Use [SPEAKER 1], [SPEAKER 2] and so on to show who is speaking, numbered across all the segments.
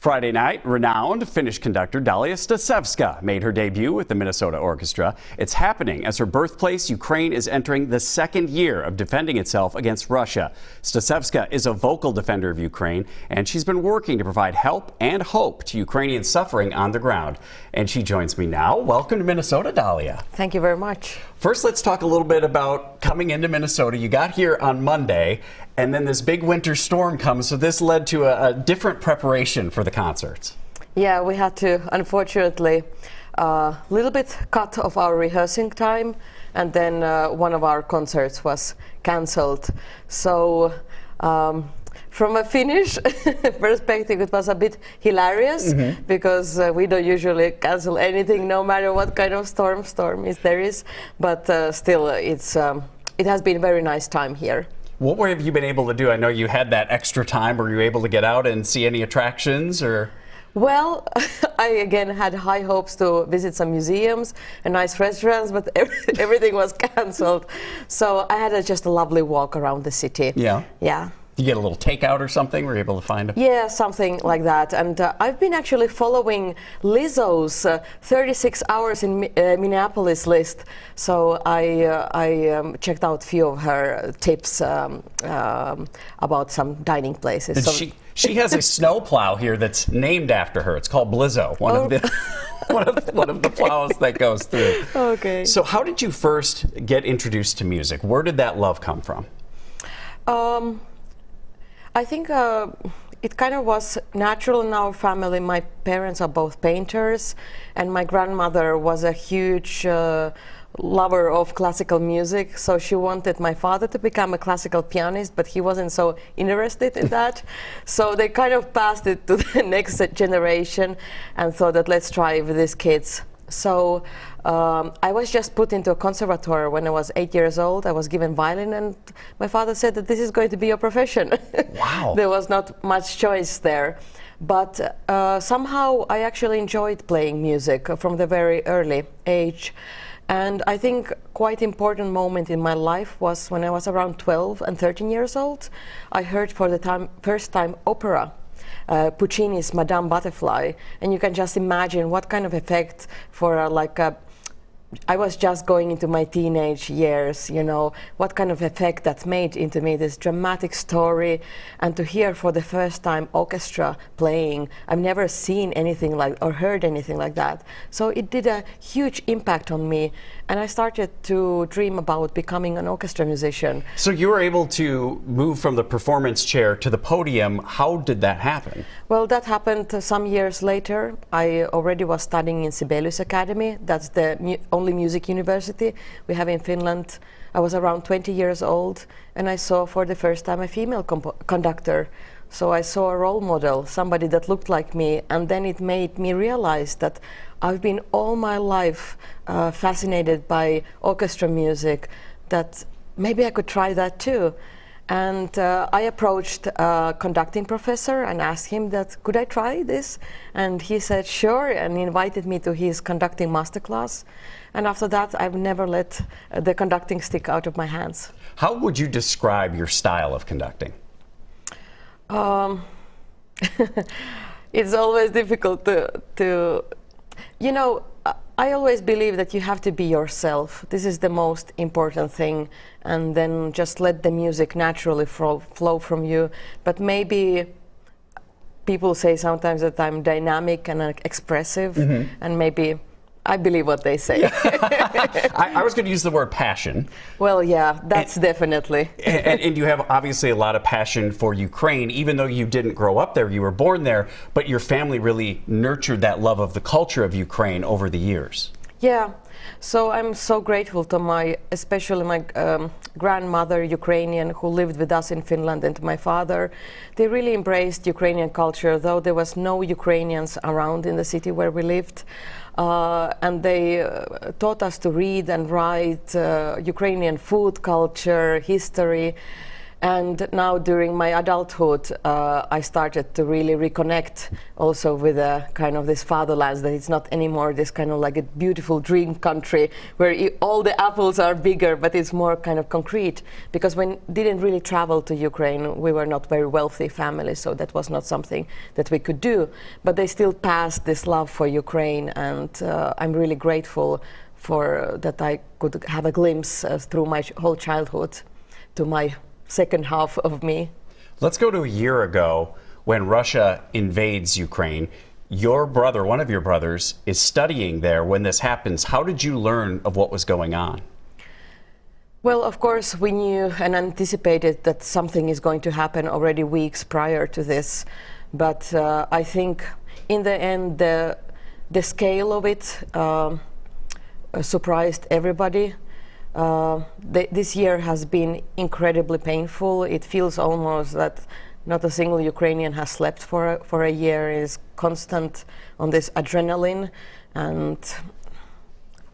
[SPEAKER 1] Friday night, renowned Finnish conductor Dalia Stasevska made her debut with the Minnesota Orchestra. It's happening as her birthplace, Ukraine, is entering the second year of defending itself against Russia. Stasevska is a vocal defender of Ukraine, and she's been working to provide help and hope to Ukrainians suffering on the ground. And she joins me now. Welcome to Minnesota, Dalia.
[SPEAKER 2] Thank you very much.
[SPEAKER 1] First, let's talk a little bit about coming into Minnesota. You got here on Monday, and then this big winter storm comes, so this led to a different preparation for the concerts.
[SPEAKER 2] Yeah, we had to, unfortunately, a little bit cut off our rehearsing time, and then one of our concerts was cancelled. So from a Finnish perspective, it was a bit hilarious because we don't usually cancel anything, no matter what kind of storm there is. But still, it has been a very nice time here.
[SPEAKER 1] What have you been able to do? I know you had that extra time. Were you able to get out and see any attractions, or?
[SPEAKER 2] Well, I again had high hopes to visit some museums and nice restaurants, but everything was cancelled. So I had just a lovely walk around the city.
[SPEAKER 1] Yeah.
[SPEAKER 2] Yeah.
[SPEAKER 1] You get a little takeout or something? Were you able to find a?
[SPEAKER 2] Yeah, something like that. And I've been actually following Lizzo's 36 hours in Minneapolis list. So I checked out a few of her tips about some dining places.
[SPEAKER 1] So she has a snowplow here that's named after her. It's called Blizzo, one of the plows that goes through.
[SPEAKER 2] Okay.
[SPEAKER 1] So how did you first get introduced to music? Where did that love come from?
[SPEAKER 2] I think it kind of was natural in our family. My parents are both painters, and my grandmother was a huge lover of classical music, so she wanted my father to become a classical pianist, but he wasn't so interested in that. So they kind of passed it to the next generation and thought that let's try with these kids. So I was just put into a conservatory when I was 8 years old. I was given violin, and my father said that this is going to be your profession.
[SPEAKER 1] Wow.
[SPEAKER 2] There was not much choice there. But somehow I actually enjoyed playing music from the very early age. And I think quite important moment in my life was when I was around 12 and 13 years old. I heard for the first time opera. Puccini's Madame Butterfly, and you can just imagine what kind of effect for I was just going into my teenage years, you know, what kind of effect that made into me, this dramatic story, and to hear for the first time orchestra playing. I've never seen anything like or heard anything like that. So it did a huge impact on me, and I started to dream about becoming an orchestra musician.
[SPEAKER 1] So you were able to move from the performance chair to the podium. How did that happen?
[SPEAKER 2] Well, that happened some years later. I already was studying in Sibelius Academy. That's the only music university we have in Finland. I was around 20 years old, and I saw for the first time a female conductor. So I saw a role model, somebody that looked like me, and then it made me realize that I've been all my life fascinated by orchestra music, that maybe I could try that too. And I approached a conducting professor and asked him that, could I try this? And he said, sure, and he invited me to his conducting masterclass. And after that, I've never let the conducting stick out of my hands.
[SPEAKER 1] How would you describe your style of conducting?
[SPEAKER 2] It's always difficult to, you know, I always believe that you have to be yourself. This is the most important thing, and then just let the music naturally flow from you. But maybe people say sometimes that I'm dynamic and expressive, and maybe I believe what they say.
[SPEAKER 1] I was going to use the word passion.
[SPEAKER 2] Well, yeah, that's definitely.
[SPEAKER 1] And you have obviously a lot of passion for Ukraine, even though you didn't grow up there, you were born there, but your family really nurtured that love of the culture of Ukraine over the years.
[SPEAKER 2] Yeah, so I'm so grateful to especially my grandmother, Ukrainian, who lived with us in Finland, and to my father. They really embraced Ukrainian culture, though there was no Ukrainians around in the city where we lived. And they taught us to read and write Ukrainian food, culture, history. And now during my adulthood, I started to really reconnect also with a kind of this fatherland, that it's not anymore this kind of like a beautiful dream country where all the apples are bigger, but it's more kind of concrete. Because when didn't really travel to Ukraine, we were not very wealthy family, so that was not something that we could do. But they still passed this love for Ukraine, and I'm really grateful for that I could have a glimpse through my whole childhood to my second half of me.
[SPEAKER 1] Let's go to a year ago when Russia invades Ukraine. Your brother, one of your brothers, is studying there when this happens. How did you learn of what was going on?
[SPEAKER 2] Well, of course, we knew and anticipated that something is going to happen already weeks prior to this. But I think in the end, the scale of it surprised everybody. This year has been incredibly painful. It feels almost that not a single Ukrainian has slept for a year. It is constant on this adrenaline and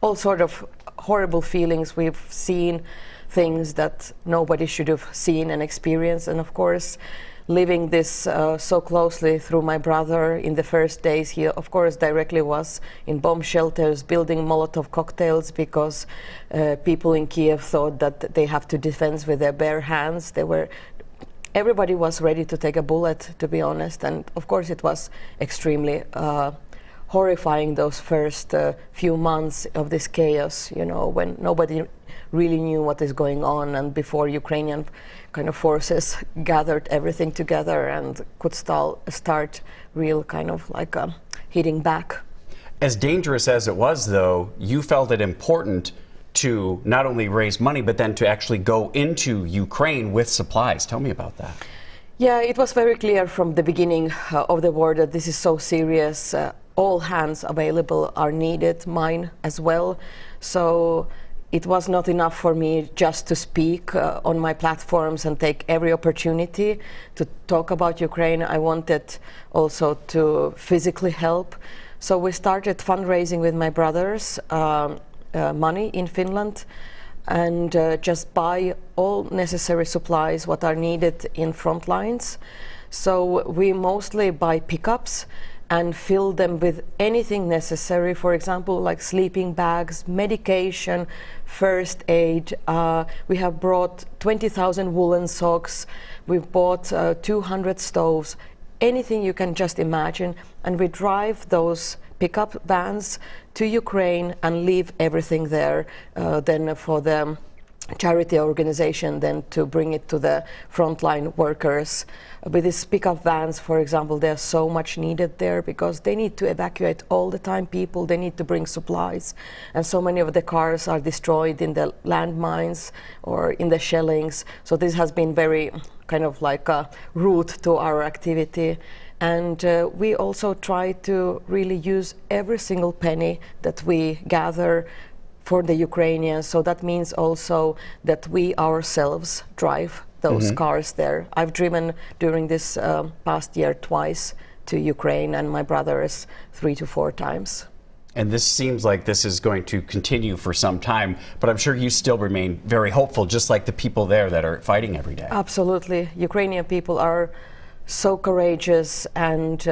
[SPEAKER 2] all sort of horrible feelings. We've seen things that nobody should have seen and experienced, and of course living this so closely through my brother in the first days. He of course directly was in bomb shelters building Molotov cocktails because people in Kiev thought that they have to defend with their bare hands. Everybody was ready to take a bullet, to be honest, and of course it was extremely horrifying those first few months of this chaos, you know, when nobody really knew what is going on, and before Ukrainian kind of forces gathered everything together and could start real kind of like hitting back.
[SPEAKER 1] As dangerous as it was, though, you felt it important to not only raise money, but then to actually go into Ukraine with supplies. Tell me about that.
[SPEAKER 2] Yeah, it was very clear from the beginning of the war that this is so serious. All hands available are needed, mine as well. So it was not enough for me just to speak on my platforms and take every opportunity to talk about Ukraine. I wanted also to physically help. So we started fundraising with my brothers, money in Finland, and just buy all necessary supplies what are needed in frontlines. So we mostly buy pickups and fill them with anything necessary, for example, like sleeping bags, medication, first aid. We have brought 20,000 woolen socks. We've bought 200 stoves, anything you can just imagine. And we drive those pickup vans to Ukraine and leave everything there then for the charity organization then to bring it to the frontline workers. With these pickup vans, for example, they're so much needed there because they need to evacuate all the time people, they need to bring supplies, and so many of the cars are destroyed in the landmines or in the shellings. So this has been very kind of like a route to our activity. And we also try to really use every single penny that we gather for the Ukrainians. So that means also that we ourselves drive those cars there. I've driven during this past year twice to Ukraine, and my brother is 3 to 4 times.
[SPEAKER 1] And this seems like this is going to continue for some time, but I'm sure you still remain very hopeful, just like the people there that are fighting every day.
[SPEAKER 2] Absolutely. Ukrainian people are so courageous, and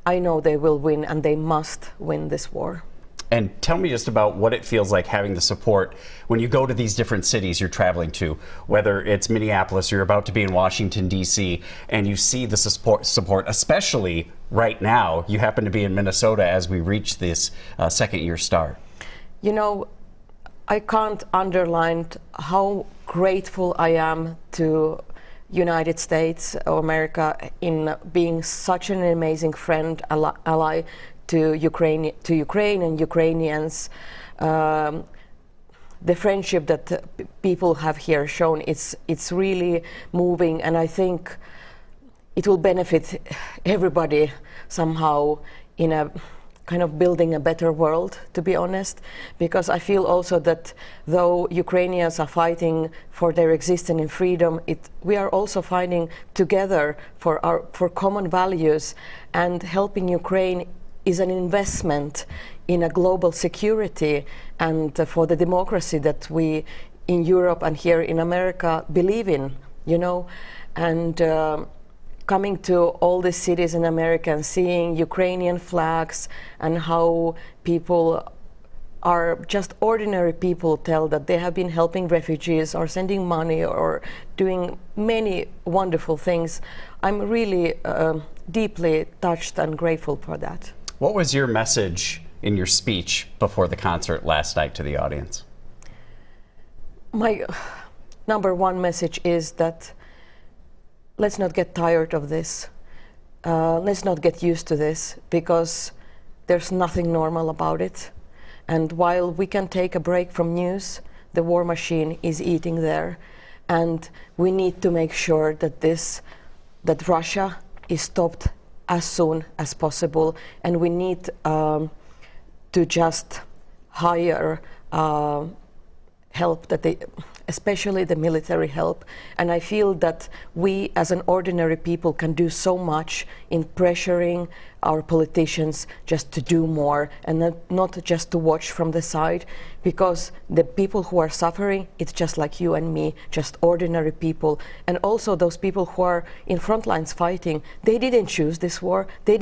[SPEAKER 2] I know they will win, and they must win this war.
[SPEAKER 1] And tell me just about what it feels like having the support when you go to these different cities you're traveling to, whether it's Minneapolis or you're about to be in Washington, D.C., and you see the support, especially right now. You happen to be in Minnesota as we reach this second year start.
[SPEAKER 2] You know, I can't underline how grateful I am to United States of America in being such an amazing friend, ally to Ukraine and Ukrainians. The friendship that people have here shown, it's really moving, and I think it will benefit everybody somehow in a kind of building a better world, to be honest, because I feel also that though Ukrainians are fighting for their existence in freedom, we are also fighting together for common values, and helping Ukraine is an investment in a global security and for the democracy that we in Europe and here in America believe in. you know, and coming to all the cities in America and seeing Ukrainian flags and how people are just ordinary people tell that they have been helping refugees or sending money or doing many wonderful things. I'm really deeply touched and grateful for that.
[SPEAKER 1] What was your message in your speech before the concert last night to the audience?
[SPEAKER 2] My number one message is that let's not get tired of this. Let's not get used to this, because there's nothing normal about it. And while we can take a break from news, the war machine is eating there. And we need to make sure that that Russia is stopped as soon as possible. And we need to just hire help, especially the military help. And I feel that we as an ordinary people can do so much in pressuring our politicians just to do more and not just to watch from the side, because the people who are suffering, it's just like you and me, just ordinary people. And also those people who are in front lines fighting, they didn't choose this war. They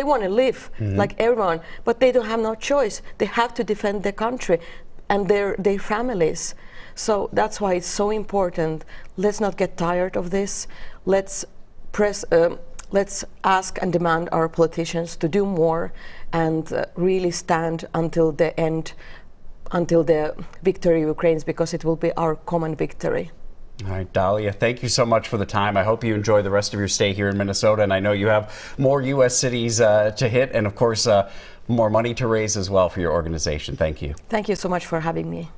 [SPEAKER 2] want to live like everyone, but they don't have no choice. They have to defend their country and their families. So that's why it's so important. Let's not get tired of this. Let's ask and demand our politicians to do more and really stand until the end, until the victory of Ukraine, because it will be our common victory.
[SPEAKER 1] All right, Dalia, thank you so much for the time. I hope you enjoy the rest of your stay here in Minnesota, and I know you have more U.S. cities to hit and, of course, more money to raise as well for your organization. Thank you.
[SPEAKER 2] Thank you so much for having me.